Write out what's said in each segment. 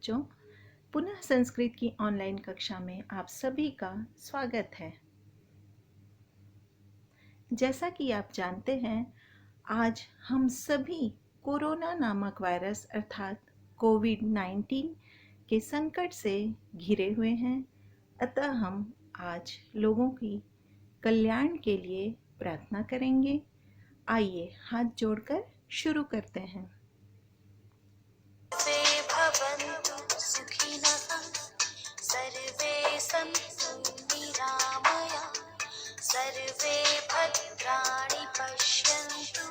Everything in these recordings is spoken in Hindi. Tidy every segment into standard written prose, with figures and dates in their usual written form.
बच्चों, पुनः संस्कृत की ऑनलाइन कक्षा में आप सभी का स्वागत है। जैसा कि आप जानते हैं, आज हम सभी कोरोना नामक वायरस अर्थात कोविड-19 के संकट से घिरे हुए हैं। अतः हम आज लोगों की कल्याण के लिए प्रार्थना करेंगे। आइए हाथ जोड़कर शुरू करते हैं। भवन्तु सुखिनः सर्वे सन्तु निरामया सर्वे भद्राणि पश्यन्तु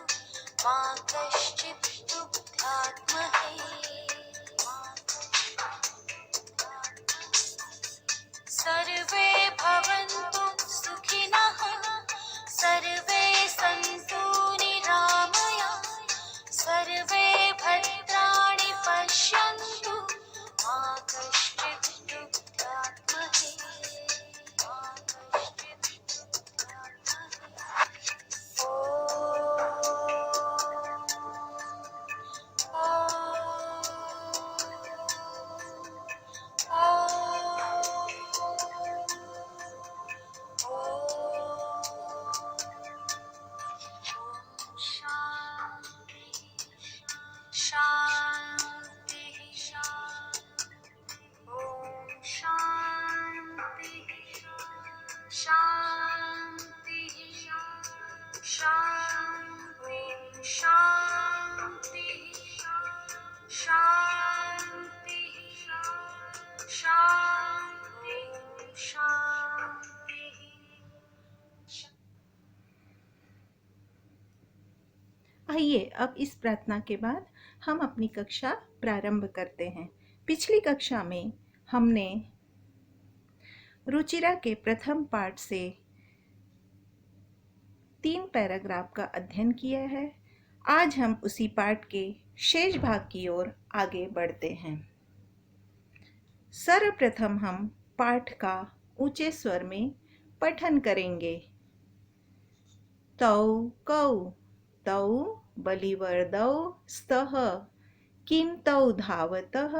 मा कश्चित् दुःखात्महे सर्वे भवन्तु सुखिनः सर्वे सन्तु निरामया सर्वे भद्राणि पश्यन्तु मा कश्चित् दुःखात्महे आइए अब इस प्रार्थना के बाद हम अपनी कक्षा प्रारंभ करते हैं। पिछली कक्षा में हमने रुचिरा के प्रथम पाठ से 3 पैराग्राफ का अध्ययन किया है। आज हम उसी पाठ के शेष भाग की ओर आगे बढ़ते हैं। सर्वप्रथम हम पाठ का ऊंचे स्वर में पठन करेंगे। तौ कौ तौ बलिवर्दौ स्तः किं तौ धावतः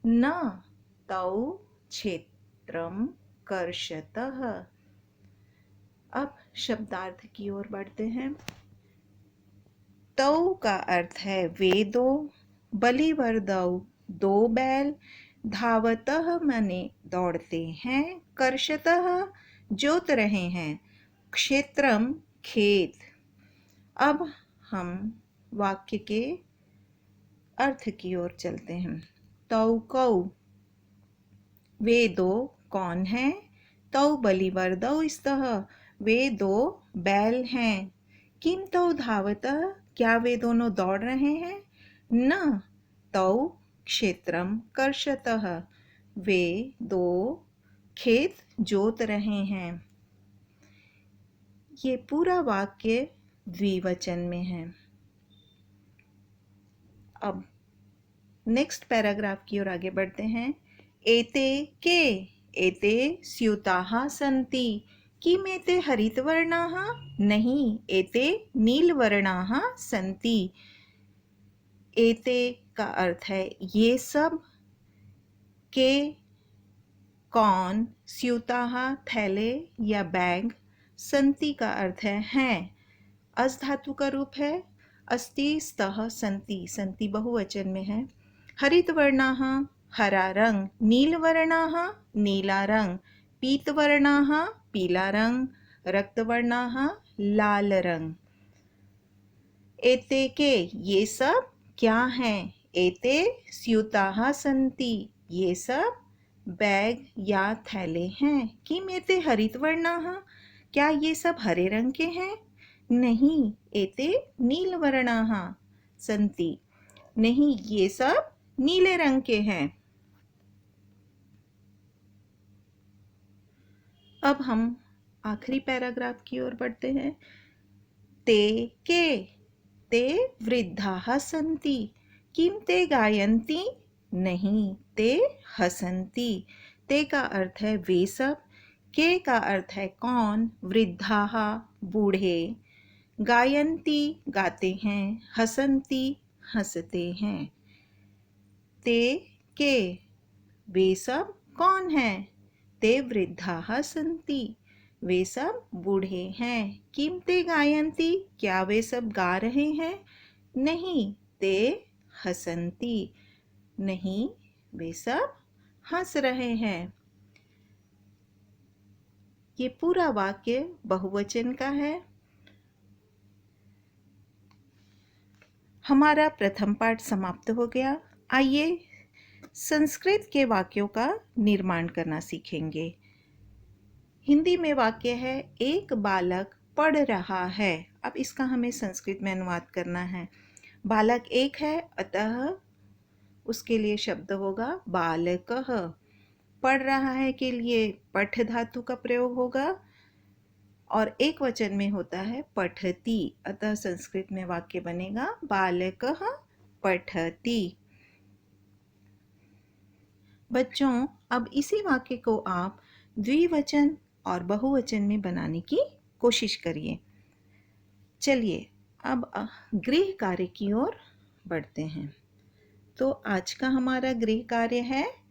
न तौ क्षेत्रं कर्षतः। अब शब्दार्थ की ओर बढ़ते हैं। तौ का अर्थ है वे दो, बलिवर्दौ 2 बैल, धावतः माने दौड़ते हैं, कर्षतः जोत रहे हैं, क्षेत्रम खेत। अब हम वाक्य के अर्थ की ओर चलते हैं। तौ कौ वे 2 कौन हैं? तौ बलिवर्दौ स्तः वे 2 बैल हैं। किम तौ धावतः क्या वे दोनों दौड़ रहे हैं? न तौ क्षेत्रम कर्षतः वे 2 खेत जोत रहे हैं। ये पूरा वाक्य द्विवचन में है। अब नेक्स्ट पैराग्राफ की ओर आगे बढ़ते हैं। एते के एते स्यूताः सन्ति किमेते हरितवर्णाः नहीं एते नीलवर्णाः सन्ति। एते का अर्थ है ये सब, के कौन, स्यूताः थैले या बैग, सन्ति का अर्थ है हैं। अस धातु का रूप है। अस्ति स्तः सन्ति, सन्ति बहुवचन में है। हरितवर्णाः हरा रंग, नीलवर्णाः नीला रंग, पीतवर्णाः पीला रंग, रक्तवर्णाः लाल रंग। एते के ये सब क्या हैं? एते स्यूताः सन्ति ये सब बैग या थैले हैं। किम एते हरितवर्णाः क्या ये सब हरे रंग के हैं? नहीं एते नीलवर्णाः सन्ति नहीं ये सब नीले रंग के हैं। अब हम आखिरी पैराग्राफ की ओर बढ़ते हैं। ते के ते वृद्धाः सन्ति किम ते गायन्ति नहीं ते हसन्ति। ते का अर्थ है वे सब, के का अर्थ है कौन, वृद्धाः बूढ़े, गायन्ति गाते हैं, हसन्ति हंसते हैं। ते के वे सब कौन हैं? ते वृद्धाः सन्ति, वे सब बूढ़े हैं। किम ते गायन्ति, क्या वे सब गा रहे हैं? नहीं, ते हसन्ति, नहीं वे सब हंस रहे हैं। ये पूरा वाक्य बहुवचन का है। हमारा प्रथम पाठ समाप्त हो गया। आइए संस्कृत के वाक्यों का निर्माण करना सीखेंगे। हिंदी में वाक्य है, एक बालक पढ़ रहा है। अब इसका हमें संस्कृत में अनुवाद करना है। बालक एक है, अतः उसके लिए शब्द होगा बालकः। पढ़ रहा है के लिए पठ धातु का प्रयोग होगा और एक वचन में होता है पठति, अतः संस्कृत में वाक्य बनेगा बालकः पठति। बच्चों, अब इसी वाक्य को आप द्विवचन और बहुवचन में बनाने की कोशिश करिए। चलिए अब गृह कार्य की ओर बढ़ते हैं। तो आज का हमारा गृह कार्य है,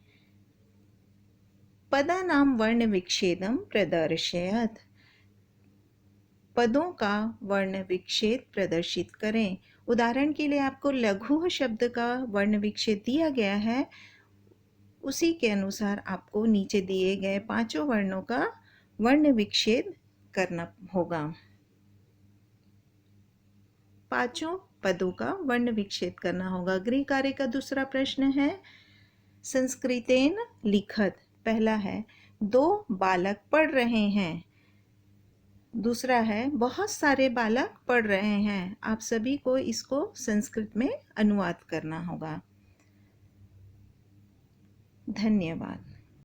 पदानां वर्ण विच्छेदं प्रदर्शयत। पदों का वर्ण विच्छेद प्रदर्शित करें। उदाहरण के लिए आपको लघु शब्द का वर्ण विच्छेद दिया गया है, उसी के अनुसार आपको नीचे दिए गए पांचों वर्णों का वर्ण विच्छेद करना होगा। पांचों पदों का वर्ण विच्छेद करना होगा। गृह कार्य का दूसरा प्रश्न है, संस्कृतेन लिखत। पहला है, दो बालक पढ़ रहे हैं। दूसरा है, बहुत सारे बालक पढ़ रहे हैं। आप सभी को इसको संस्कृत में अनुवाद करना होगा। धन्यवाद।